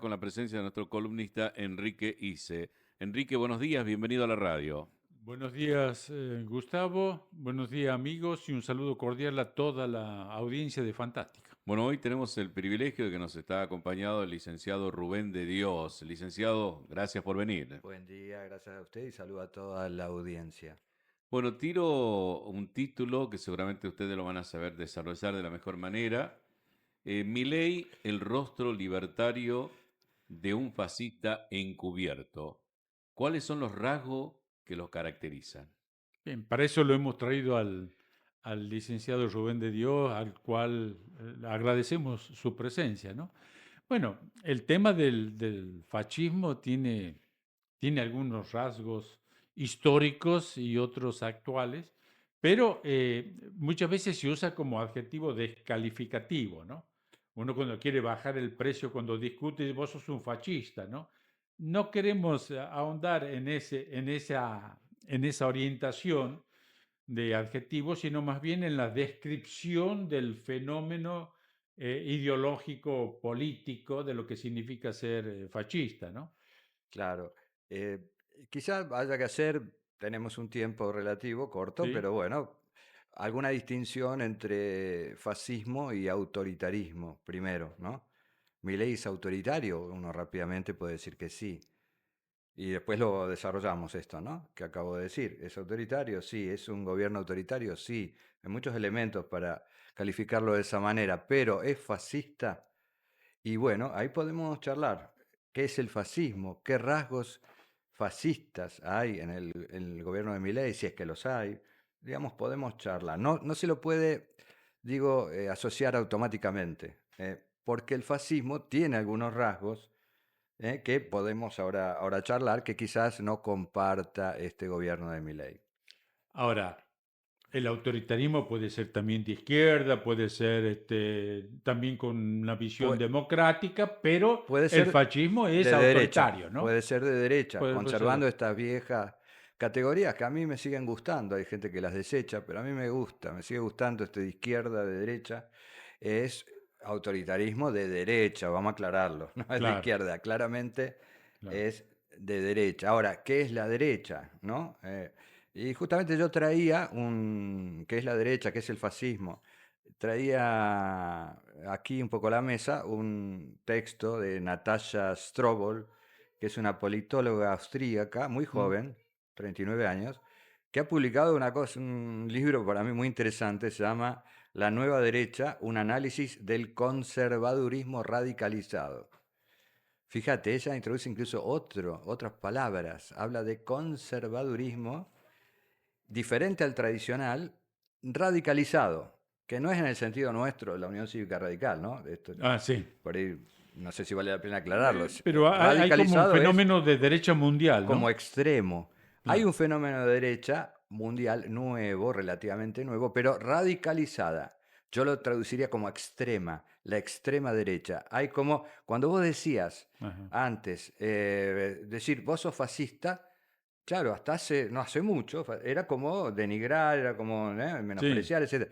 con la presencia de nuestro columnista Enrique Ise. Enrique, buenos días, bienvenido a la radio. Buenos días, Gustavo. Buenos días, amigos, y un saludo cordial a toda la audiencia de Fantástica. Bueno, hoy tenemos el privilegio de que nos está acompañado el licenciado Rubén de Dios. Licenciado, gracias por venir. Buen día, gracias a usted y saludo a toda la audiencia. Bueno, tiro un título que seguramente ustedes lo van a saber desarrollar de la mejor manera. Milei, el rostro libertario de un fascista encubierto. ¿Cuáles son los rasgos que los caracterizan? Bien, para eso lo hemos traído al licenciado Rubén de Dios, al cual agradecemos su presencia, ¿no? Bueno, el tema del fascismo tiene algunos rasgos históricos y otros actuales, pero muchas veces se usa como adjetivo descalificativo, ¿no? Uno cuando quiere bajar el precio, cuando discute, vos sos un fascista, ¿no? No queremos ahondar en esa orientación de adjetivos, sino más bien en la descripción del fenómeno ideológico político de lo que significa ser fascista, ¿no? Claro, eh, quizás haya que hacer, tenemos un tiempo relativo corto, Sí, pero bueno, alguna distinción entre fascismo y autoritarismo, primero, ¿no? ¿Milei es autoritario? Uno rápidamente puede decir que sí. Y después lo desarrollamos esto, ¿no? Que acabo de decir. ¿Es autoritario? Sí. ¿Es un gobierno autoritario? Sí. Hay muchos elementos para calificarlo de esa manera, pero ¿es fascista? Y bueno, ahí podemos charlar. ¿Qué es el fascismo? ¿Qué rasgos fascistas hay en el gobierno de Milei? Si es que los hay. Digamos, podemos charlar. No se lo puede, digo, asociar automáticamente, porque el fascismo tiene algunos rasgos que podemos ahora charlar que quizás no comparta este gobierno de Milei. ahora, el autoritarismo puede ser también de izquierda, puede ser también con una visión Pu- democrática, pero Puede el ser fascismo es de derecha, autoritario, ¿no? puede ser de derecha, Puede ser conservando estas viejas categorías que a mí me siguen gustando. Hay gente que las desecha, pero a mí me gusta, me sigue gustando este de izquierda, de derecha. Es autoritarismo de derecha, vamos a aclararlo, no es de claro, izquierda, claramente claro. es de derecha. Ahora, ¿qué es la derecha? ¿No? Y justamente yo traía ¿qué es la derecha? ¿Qué es el fascismo? Traía aquí un poco a la mesa un texto de Natasha Strobel, que es una politóloga austríaca, muy Mm. joven, 39 años, que ha publicado un libro para mí muy interesante, se llama La nueva derecha, un análisis del conservadurismo radicalizado. Fíjate, ella introduce incluso otras palabras, habla de conservadurismo diferente al tradicional, radicalizado, que no es en el sentido nuestro, la Unión Cívica Radical, ¿no? Esto, Ah, sí. por ahí, no sé si vale la pena aclararlo. Pero hay como un Radicalizado es fenómeno de derecha mundial, como ¿no? extremo. Hay Claro. un fenómeno de derecha mundial nuevo, relativamente nuevo, pero radicalizada. Yo lo traduciría como extrema, la extrema derecha. Hay como, cuando vos decías Ajá. antes, decir vos sos fascista, claro, hasta no hace mucho, era como denigrar, era como Sí. menospreciar, etcétera.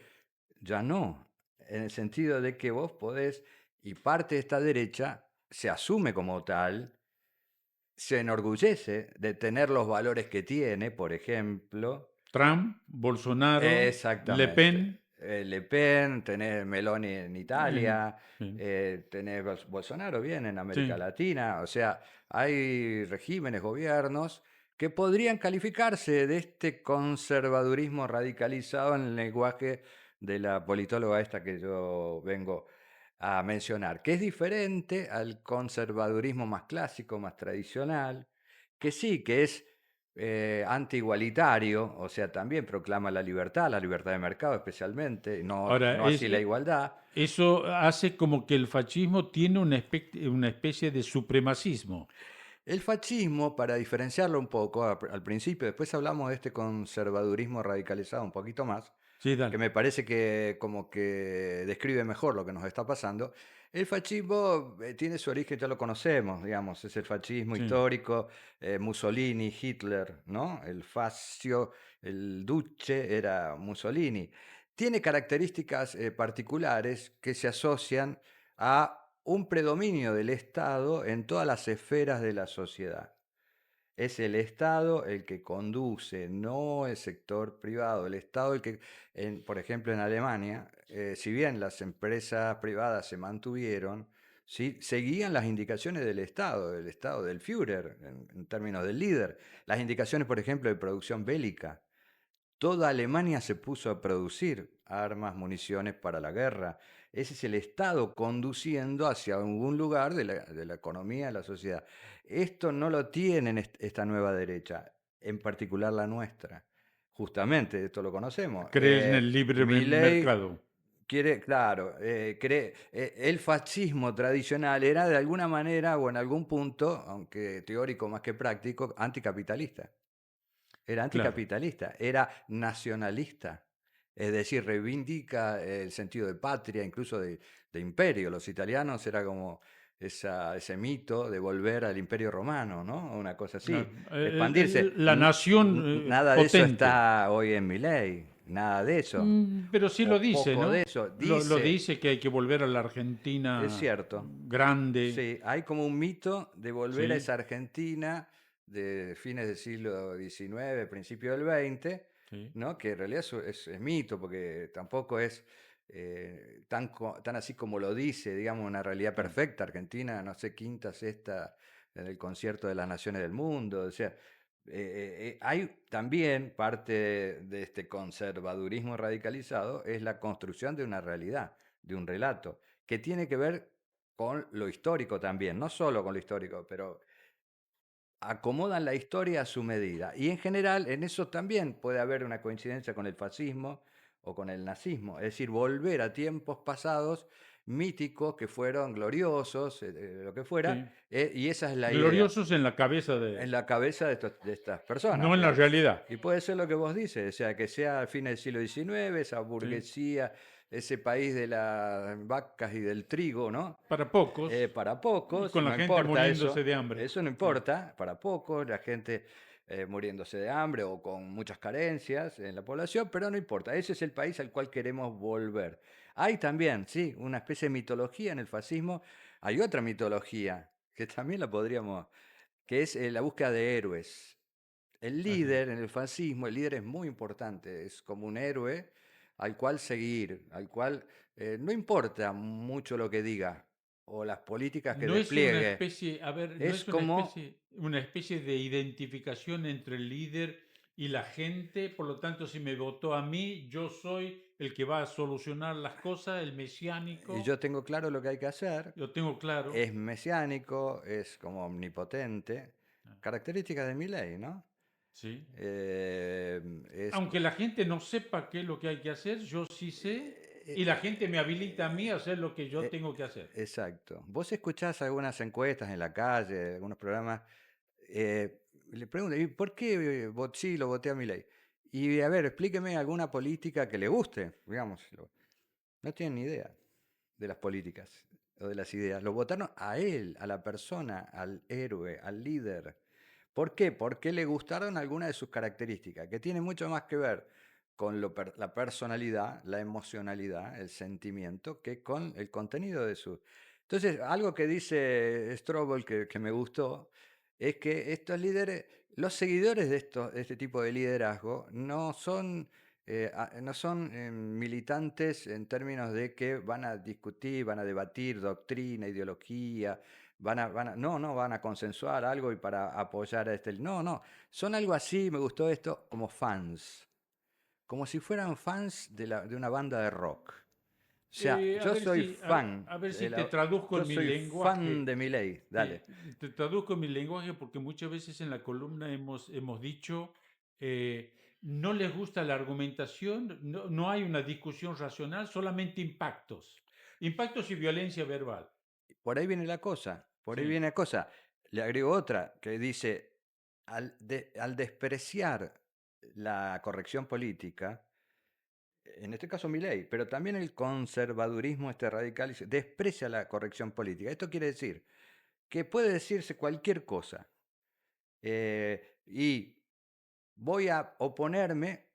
Ya no, en el sentido de que vos podés, y parte de esta derecha se asume como tal, se enorgullece de tener los valores que tiene, por ejemplo. Trump, Bolsonaro, Le Exactamente. Pen. Le Pen, tenés Meloni en Italia, Sí, tenés Bolsonaro bien en América sí. Latina, o sea, hay regímenes, gobiernos que podrían calificarse de este conservadurismo radicalizado en el lenguaje de la politóloga esta que yo vengo a mencionar, que es diferente al conservadurismo más clásico, más tradicional, que sí, que es anti-igualitario, o sea, también proclama la libertad de mercado especialmente, Ahora, no así la igualdad. eso hace como que el fascismo tiene una especie de supremacismo. El fascismo, para diferenciarlo un poco, al principio, después hablamos de este conservadurismo radicalizado un poquito más, Sí, que dale. me parece que como que describe mejor lo que nos está pasando. El fascismo tiene su origen, ya lo conocemos, digamos, es el fascismo Sí. histórico, Mussolini, Hitler, ¿no? El fascio, el duce era Mussolini. Tiene características particulares que se asocian a un predominio del Estado en todas las esferas de la sociedad. Es el Estado el que conduce, no el sector privado. El Estado el que, por ejemplo, en Alemania, si bien las empresas privadas se mantuvieron, ¿sí?, seguían las indicaciones del Estado, del Führer, en términos del líder. Las indicaciones, por ejemplo, de producción bélica. Toda Alemania se puso a producir armas, municiones para la guerra. Ese es el Estado conduciendo hacia algún lugar de la economía, de la sociedad. Esto no lo tiene esta nueva derecha, en particular la nuestra. Justamente, esto lo conocemos. Crees en el libre Milei mercado. quiere, claro, el fascismo tradicional era de alguna manera o en algún punto, aunque teórico más que práctico, anticapitalista. Era Claro. anticapitalista, era nacionalista, es decir, reivindica el sentido de patria, incluso de imperio. Los italianos era como ese mito de volver al imperio romano, ¿no? Una cosa así, Claro. expandirse. La nación Nada de eso potente. está hoy en Milei, nada de eso, Pero sí lo o dice, poco de ¿no? eso. Lo Dice, dice que hay que volver a la es Argentina cierto, grande. sí, hay como un mito de volver a Sí, esa Argentina de fines del siglo XIX, principio del XX, sí, ¿no? Que en realidad es mito, porque tampoco es tan así como lo dice, digamos, una realidad claro. perfecta. Argentina, no sé, quinta, sexta en el concierto de las naciones del mundo. O sea, hay también parte de este conservadurismo radicalizado, es la construcción de una realidad, de un relato, que tiene que ver con lo histórico también, no solo con lo histórico, pero acomodan la historia a su medida. Y en general, en eso también puede haber una coincidencia con el fascismo o con el nazismo, es decir, volver a tiempos pasados míticos que fueron gloriosos, lo que fuera, Sí. y esa es la idea Gloriosos en la cabeza en de... la cabeza de estas personas, No en la digamos. realidad. Y puede ser lo que vos dices, o sea, que sea al fin del siglo XIX, esa Sí. burguesía, ese país de las vacas y del trigo, ¿no? Para pocos Para y pocos, con la no gente importa muriéndose de hambre. eso no Sí. importa, para pocos, la gente muriéndose de hambre o con muchas carencias en la población, pero no importa, ese es el país al cual queremos volver. Hay también, sí, una especie de mitología en el fascismo, hay otra mitología que también la podríamos, que es la búsqueda de héroes. El Así. líder en el fascismo, el líder es muy importante, es como un héroe al cual seguir, al cual no importa mucho lo que diga o las políticas que No es una despliegue, especie, a ver, no es es como, una especie de identificación entre el líder y la gente. Por lo tanto, si me votó a mí, yo soy el que va a solucionar las cosas, el y mesiánico. yo tengo claro lo que hay que hacer, Lo tengo claro. es mesiánico, es como omnipotente, características de mi ley, ¿no? Sí. Eh, es, Aunque la gente no sepa qué es lo que hay que hacer, yo sí sé. eh, Y la gente me habilita a mí a hacer lo que yo eh, tengo que hacer. exacto. Vos escuchás algunas encuestas en la calle, algunos programas. Le pregunto, ¿y por qué sí lo voté a Milei? Y a ver, explíqueme alguna política que le guste, digamos. No tienen ni idea de las políticas o de las ideas. Lo votaron a él, a la persona, al héroe, al líder. ¿Por qué? Porque le gustaron algunas de sus características, que tienen mucho más que ver con la personalidad, la emocionalidad, el sentimiento, que con el contenido de su... Entonces, algo que dice Strobel que me gustó, es que estos líderes, los seguidores de este tipo de liderazgo, no son militantes en términos de que van a discutir, van a debatir doctrina, ideología, no van a consensuar algo y para apoyar a este. No, no, son algo así, me gustó esto, como fans, como si fueran fans de una banda de rock. O sea, A ver si, a ver si te traduzco yo en mi soy fan lenguaje. de Milei, Sí, dale. te traduzco en mi lenguaje porque muchas veces en la columna hemos dicho no les gusta la argumentación, no, no hay una discusión racional, solamente impactos. Impactos y violencia verbal. Por ahí viene la cosa, por ahí Sí, viene la cosa. Le agrego otra que dice, al despreciar la corrección política, en este caso Milei, pero también el conservadurismo este radical, desprecia la corrección política. Esto quiere decir que puede decirse cualquier cosa y voy a oponerme,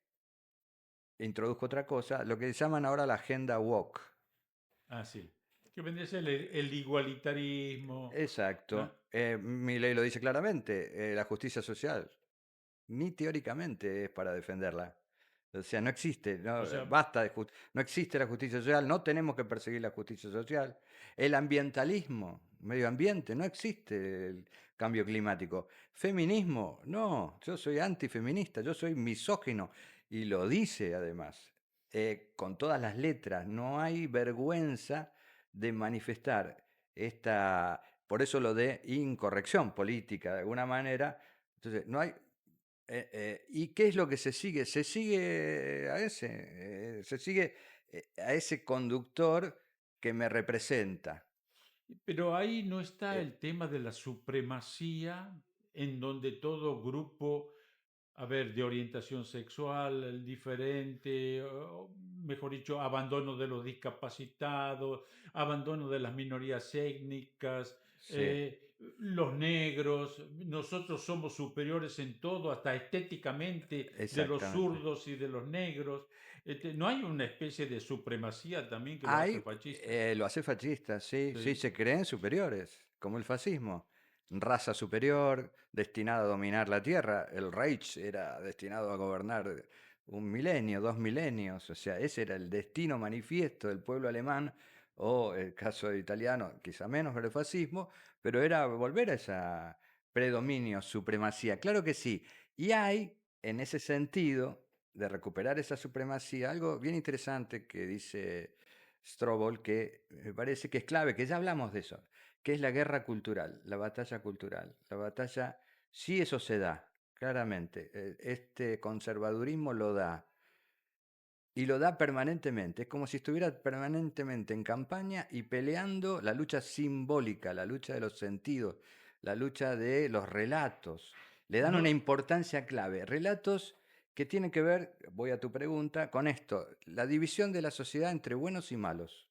introduzco otra cosa, lo que llaman ahora la agenda woke. así. Que vendría a ser el igualitarismo, ¿no? Exacto. Milei lo dice claramente, la justicia social ni teóricamente es para defenderla. O sea, no existe, O no, sea, basta de no existe la justicia social, no tenemos que perseguir la justicia social. El ambientalismo, medio ambiente, no existe el cambio climático. Feminismo, no, yo soy antifeminista, yo soy misógino y lo dice además, con todas las letras, no hay vergüenza de manifestar esta, por eso lo de incorrección política, de alguna manera. Entonces, no hay, ¿y qué es lo que se sigue? Se sigue a se sigue a ese conductor que me representa. pero ahí no está Eh, el tema de la supremacía en donde todo grupo, a ver, de orientación sexual diferente, o mejor dicho, abandono de los discapacitados, abandono de las minorías étnicas, sí, los negros, nosotros somos superiores en todo, hasta estéticamente, de los exactamente. zurdos y de los negros. ¿No hay una especie de supremacía también que lo hace Hay, fascista? lo hace fascista, sí, sí, Sí. se creen superiores, como el fascismo. Raza superior, destinada a dominar la tierra. El Reich era destinado a gobernar un milenio, 2 milenios. O sea, ese era el destino manifiesto del pueblo alemán, o el caso italiano, quizá menos por el fascismo, pero era volver a esa predominio, supremacía. Claro que sí. Y hay, en ese sentido, de recuperar esa supremacía, algo bien interesante que dice Strobel, que me parece que es clave, que ya hablamos de eso, que es la guerra cultural, la batalla cultural. La batalla, sí, eso se da, claramente. Este conservadurismo lo da, y lo da permanentemente. Es como si estuviera permanentemente en campaña y peleando la lucha simbólica, la lucha de los sentidos, la lucha de los relatos. Le dan una No, importancia clave. Relatos que tienen que ver, voy a tu pregunta, con esto, la división de la sociedad entre buenos y malos,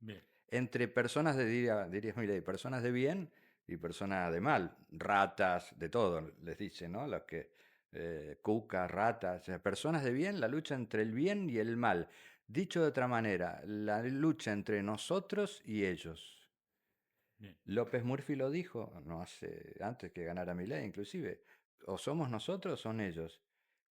bien. entre personas de, dirías, mire, personas de bien y personas de mal, ratas, de todo, les dice, ¿no? Los que, cucas, ratas, personas de bien, la lucha entre el bien y el mal. Dicho de otra manera, la lucha entre nosotros y ellos. Bien. López Murphy lo dijo, no hace, antes que ganara Milei, inclusive, o somos nosotros o son ellos.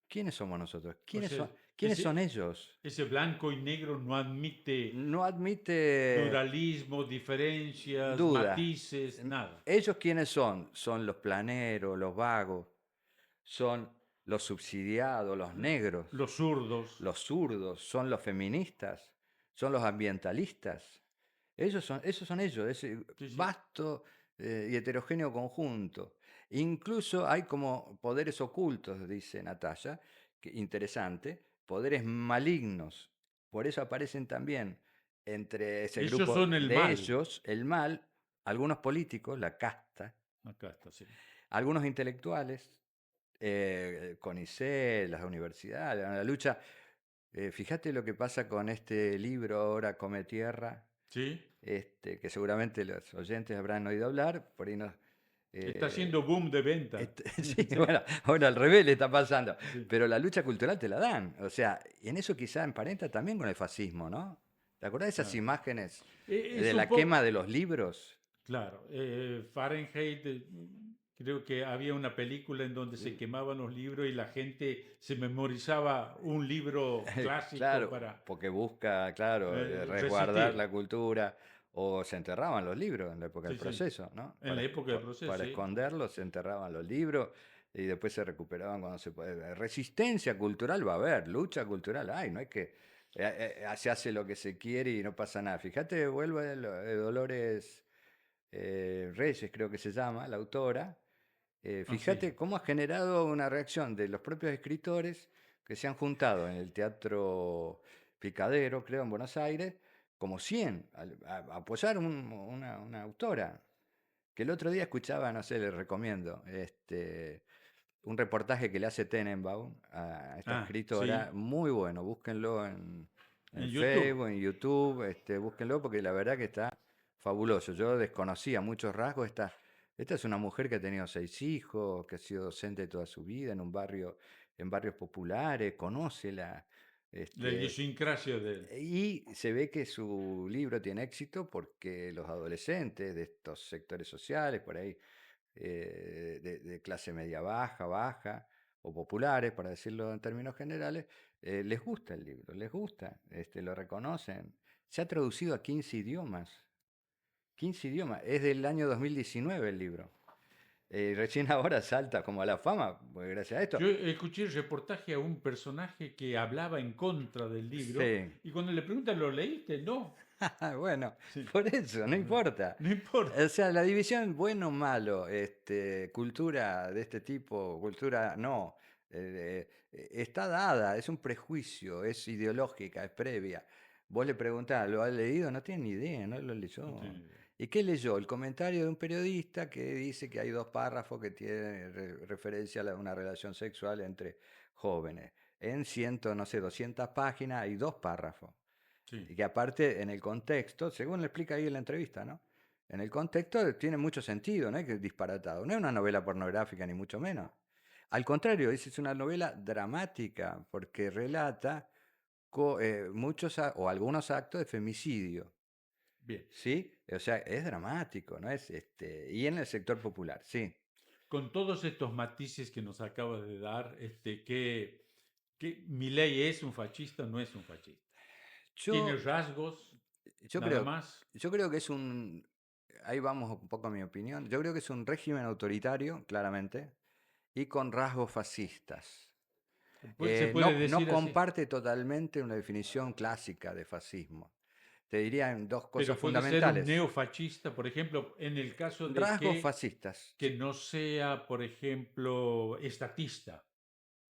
¿Quiénes somos nosotros? O sea, ¿Quiénes son ellos? ese blanco y negro no admite No admite pluralismo, diferencias, duda. matices, nada. ¿Ellos quiénes son? Son los planeros, los vagos, son los subsidiados, los negros, Los zurdos. los zurdos, son los feministas, son los ambientalistas. Esos son ellos, ese Sí, sí. vasto y heterogéneo conjunto. Incluso hay como poderes ocultos, dice Natalia, que interesante, poderes malignos. Por eso aparecen también entre ese Ellos grupo son el de mal. ellos, el mal, algunos políticos, la casta, Acá está, sí. algunos intelectuales, CONICET, las universidades, la lucha. Fíjate lo que pasa con este libro ahora, Come Tierra, ¿Sí? que seguramente los oyentes habrán oído hablar, por ahí no. Está eh, haciendo boom de venta. sí, Sí, bueno, ahora al revés le está pasando, sí. pero la lucha cultural te la dan, o sea, y en eso quizá emparenta también con el fascismo, ¿no? ¿Te acordás de esas Claro. imágenes Es de un la quema poco, de los libros? claro, Fahrenheit, creo que había una película en donde se Sí. quemaban los libros y la gente se memorizaba un libro clásico Claro, para porque busca, claro, resguardar resistir. la cultura, o se enterraban los libros en la época del Sí, sí. proceso, ¿no? En la época del proceso, Para sí. esconderlos se enterraban los libros y después se recuperaban cuando se puede. Resistencia cultural va a haber, lucha cultural hay, no hay que. Se hace lo que se quiere y no pasa nada. Fíjate, vuelve Dolores Reyes, creo que se llama, la autora. Ah, sí. Fíjate cómo ha generado una reacción de los propios escritores que se han juntado en el Teatro Picadero, creo, en Buenos Aires, como 100, a apoyar una autora. Que el otro día escuchaba, no sé, les recomiendo, un reportaje que le hace Tenenbaum a esta Ah, escritora, sí. muy bueno, búsquenlo en En YouTube. Facebook, en YouTube, búsquenlo porque la verdad que está fabuloso. Yo desconocía muchos rasgos. Esta es una mujer que ha tenido 6 hijos, que ha sido docente toda su vida en un barrio, en barrios populares, conoce La idiosincrasia de él. Y se ve que su libro tiene éxito porque los adolescentes de estos sectores sociales, por ahí, de clase media baja, baja, o populares, para decirlo en términos generales, les gusta el libro, les gusta, lo reconocen. Se ha traducido a 15 idiomas. 15 idiomas. Es del año 2019 el libro. Recién ahora salta como a la fama, pues, gracias a esto. Yo escuché el reportaje a un personaje que hablaba en contra del libro Sí. y cuando le preguntan, ¿lo leíste? No. Bueno, Sí. por eso, no importa. No importa. O sea, la división bueno o malo, cultura de este tipo, cultura no, está dada, es un prejuicio, es ideológica, es previa. Vos le preguntás, ¿lo has leído? No tiene ni idea, no lo No leyó. tiene idea. ¿Y qué leyó? El comentario de un periodista que dice que hay dos párrafos que tienen referencia a una relación sexual entre jóvenes. En no sé, 200 páginas hay dos párrafos. Sí. Y que aparte en el contexto, según le explica ahí en la entrevista, ¿no? En el contexto tiene mucho sentido, no es que es disparatado, no es una novela pornográfica ni mucho menos. Al contrario, es una novela dramática porque relata muchos o algunos actos de femicidio, Bien. ¿sí? O sea, es dramático, ¿no? Y en el sector popular, sí. Con todos estos matices que nos acabas de dar, que Milei es un fascista, no es un fascista. Tiene Yo, rasgos, yo nada creo, más. yo creo que es ahí vamos un poco a mi opinión, yo creo que es un régimen autoritario, claramente, y con rasgos fascistas. Se puede No decir así. comparte totalmente una definición clásica de fascismo. Te diría en dos cosas Pero puede ser un fundamentales. neofascista, por ejemplo, en el caso de Rasgos fascistas. que no sea, por ejemplo, estatista.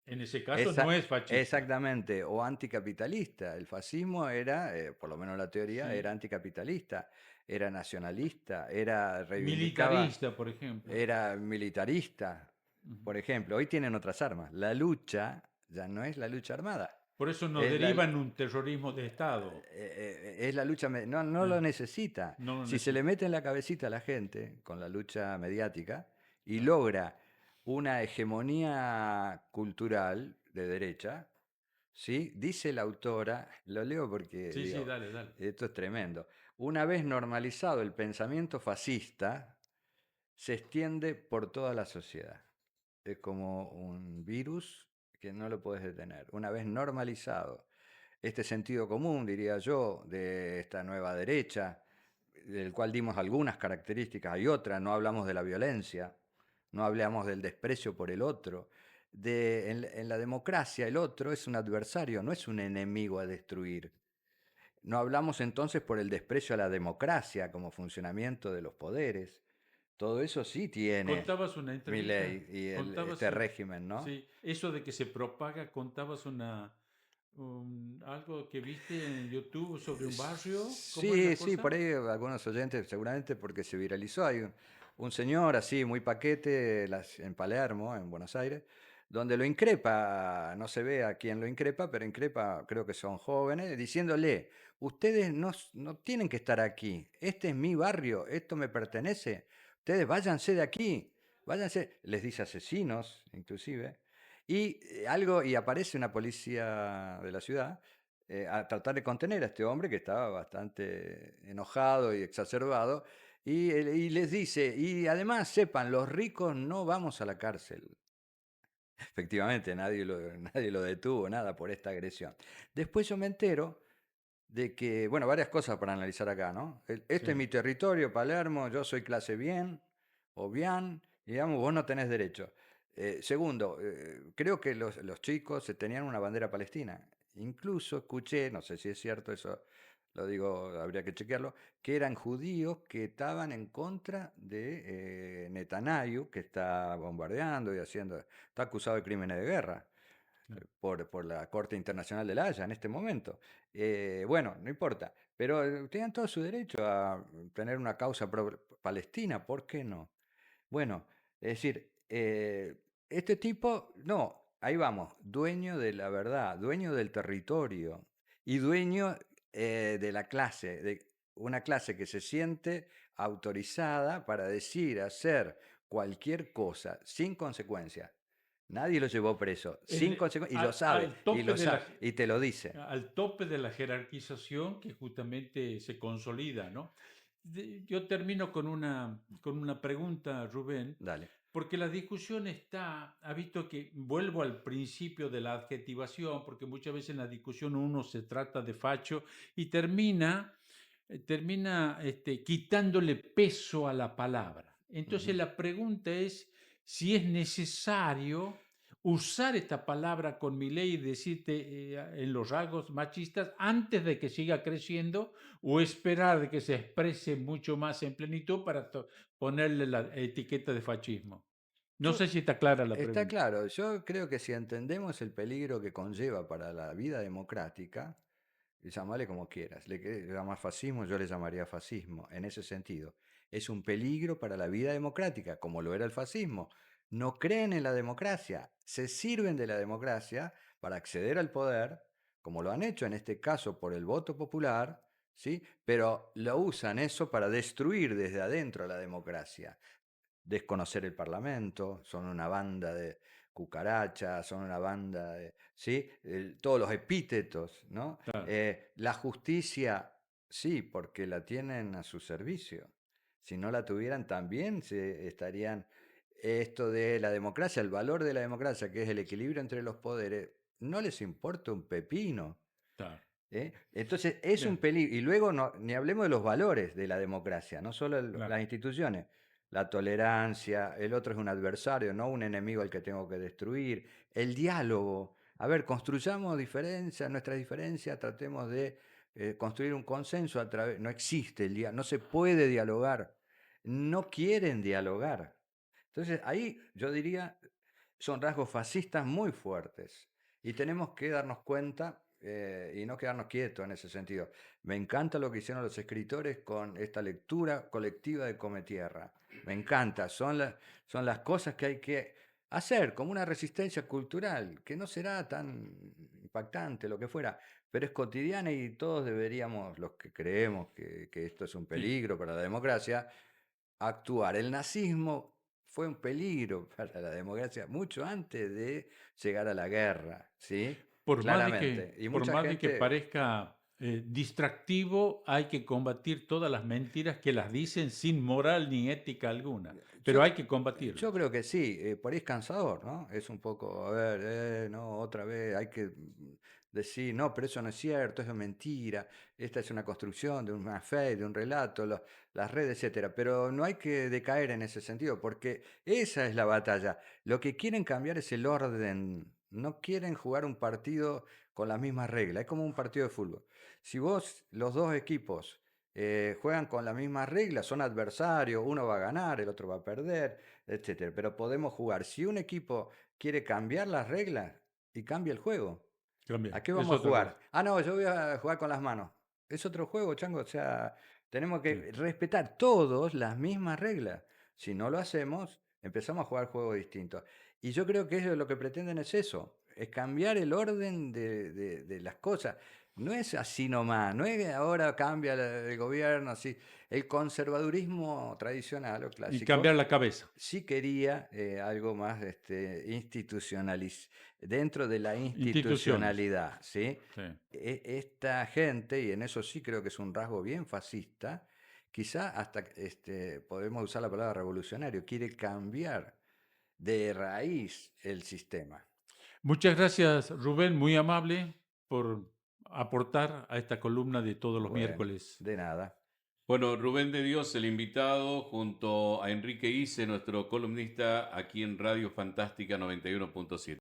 En ese caso no Esa- es fascista. Exactamente, o anticapitalista. El fascismo era, por lo menos la teoría, era Sí. anticapitalista, era nacionalista, reivindicaba, Militarista, por ejemplo. era militarista. Ujú. Por ejemplo, hoy tienen otras armas. La lucha ya no es la lucha armada. Por eso no Es la, derivan un terrorismo de Estado. es la lucha, no, no Eh, lo necesita. no lo Si se le necesita. mete en la cabecita a la gente con la lucha mediática y logra una hegemonía cultural de derecha, ¿sí? Dice la autora, lo leo porque Sí, sí, digo, dale, dale. esto es tremendo. Una vez normalizado el pensamiento fascista, se extiende por toda la sociedad. Es como un virus que no lo puedes detener. Una vez normalizado este sentido común, diría yo, de esta nueva derecha, del cual dimos algunas características, hay otras, no hablamos de la violencia, no hablamos del desprecio por el otro. En la democracia el otro es un adversario, no es un enemigo a destruir. No hablamos entonces por el desprecio a la democracia como funcionamiento de los poderes. Todo eso sí tiene Contabas una mi entrevista, ley y contabas, este régimen, ¿no? sí, eso de que se propaga, contabas algo que viste en YouTube sobre un barrio, ¿cómo es la Sí, sí, cosa? por ahí algunos oyentes, seguramente porque se viralizó. Hay un señor así, muy paquete, en Palermo, en Buenos Aires, donde lo increpa, no se ve a quién lo increpa, pero increpa, creo que son jóvenes, diciéndole, ustedes no tienen que estar aquí, este es mi barrio, esto me pertenece, ustedes váyanse de aquí, váyanse, les dice asesinos, inclusive, y aparece una policía de la ciudad a tratar de contener a este hombre que estaba bastante enojado y exacerbado, y les dice, y además sepan, los ricos no vamos a la cárcel. Efectivamente, nadie lo detuvo, nada por esta agresión. Después yo me entero de que, bueno, varias cosas para analizar acá, ¿no? Este es Sí, mi territorio, Palermo, yo soy clase bien o bien, digamos, vos no tenés derecho. Segundo, creo que los chicos tenían una bandera palestina. Incluso escuché, no sé si es cierto eso, lo digo, habría que chequearlo, que eran judíos que estaban en contra de Netanyahu, que está bombardeando y está acusado de crímenes de guerra claro. por la Corte Internacional de la Haya en este momento. Bueno, no importa, pero tenían todo su derecho a tener una causa palestina, ¿por qué no? Bueno, es decir, este tipo, no, ahí vamos, dueño de la verdad, dueño del territorio y dueño de la clase, de una clase que se siente autorizada para decir, hacer cualquier cosa sin consecuencias. Nadie lo llevó preso, sin consecuencias, y lo sabe, al tope de la, y te lo dice. al tope de la jerarquización que justamente se consolida, ¿no? Yo termino con una pregunta, Rubén, Dale. porque la discusión ha visto que vuelvo al principio de la adjetivación, porque muchas veces en la discusión uno se trata de facho y termina quitándole peso a la palabra. Entonces la pregunta es si es necesario usar esta palabra con Milei y decirte en los rasgos machistas antes de que siga creciendo o esperar de que se exprese mucho más en plenitud para ponerle la etiqueta de fascismo. No Yo, sé si está clara la está pregunta. claro, yo creo que si entendemos el peligro que conlleva para la vida democrática, y llamarle como quieras, le querés llamar fascismo, yo le llamaría fascismo, en ese sentido. Es un peligro para la vida democrática, como lo era el fascismo. No creen en la democracia, se sirven de la democracia para acceder al poder, como lo han hecho en este caso por el voto popular, ¿sí? Pero lo usan eso para destruir desde adentro la democracia, desconocer el Parlamento, son una banda de cucarachas, son una banda de, ¿sí? Todos los epítetos, ¿no? Claro, La justicia, sí, porque la tienen a su servicio. Si no la tuvieran también, se estarían, esto de la democracia, el valor de la democracia, que es el equilibrio entre los poderes, no les importa un pepino. claro. Entonces es un Bien, peligro. Y luego no, ni hablemos de los valores de la democracia, no solo claro. las instituciones, la tolerancia, el otro es un adversario, no un enemigo al que tengo que destruir, el diálogo. A ver, construyamos diferencias, nuestras diferencias, tratemos de construir un consenso a través. No existe el diálogo, no se puede dialogar, no quieren dialogar. Entonces ahí yo diría, son rasgos fascistas muy fuertes y tenemos que darnos cuenta y no quedarnos quietos en ese sentido. Me encanta lo que hicieron los escritores con esta lectura colectiva de Cometierra. Me encanta, son las cosas que hay que hacer como una resistencia cultural, que no será tan impactante lo que fuera, pero es cotidiana y todos deberíamos, los que creemos que esto es un Sí. peligro para la democracia, actuar. El nazismo fue un peligro para la democracia mucho antes de llegar a la guerra, ¿sí? Claramente. Y Por mucha más de que gente, parezca distractivo, hay que combatir todas las mentiras que las dicen sin moral ni ética alguna, pero yo, hay que yo combatirlas. creo que sí, por ahí es cansador, ¿no? Es un poco, a ver, no, otra vez hay que decir, no, pero eso no es cierto, eso es mentira, esta es una construcción de una fe, de un relato, las redes, etcétera. Pero no hay que decaer en ese sentido, porque esa es la batalla. Lo que quieren cambiar es el orden, no quieren jugar un partido con las mismas reglas, es como un partido de fútbol. Si vos, los dos equipos, juegan con las mismas reglas, son adversarios, uno va a ganar, el otro va a perder, etcétera. Pero podemos jugar. Si un equipo quiere cambiar las reglas y cambia el juego, ¿a También, qué es vamos a otra cosa. jugar? Ah, no, yo voy a jugar con las manos. Es otro juego, chango. O sea, tenemos Sí. que respetar todos las mismas reglas. Si no lo hacemos, empezamos a jugar juegos distintos. Y yo creo que ellos lo que pretenden es eso, es cambiar el orden de las cosas. No es así nomás, no es que ahora cambia el gobierno así. El conservadurismo tradicional o Y clásico cambiar la cabeza. sí quería algo más dentro de la Instituciones. institucionalidad, ¿sí? Sí. Esta gente, y en eso sí creo que es un rasgo bien fascista, quizá hasta podemos usar la palabra revolucionario, quiere cambiar de raíz el sistema. Muchas gracias, Rubén, muy amable por aportar a esta columna de todos los Bueno, miércoles. de nada. Bueno, Rubén de Dios, el invitado, junto a Enrique Ise, nuestro columnista aquí en Radio Fantástica 91.7.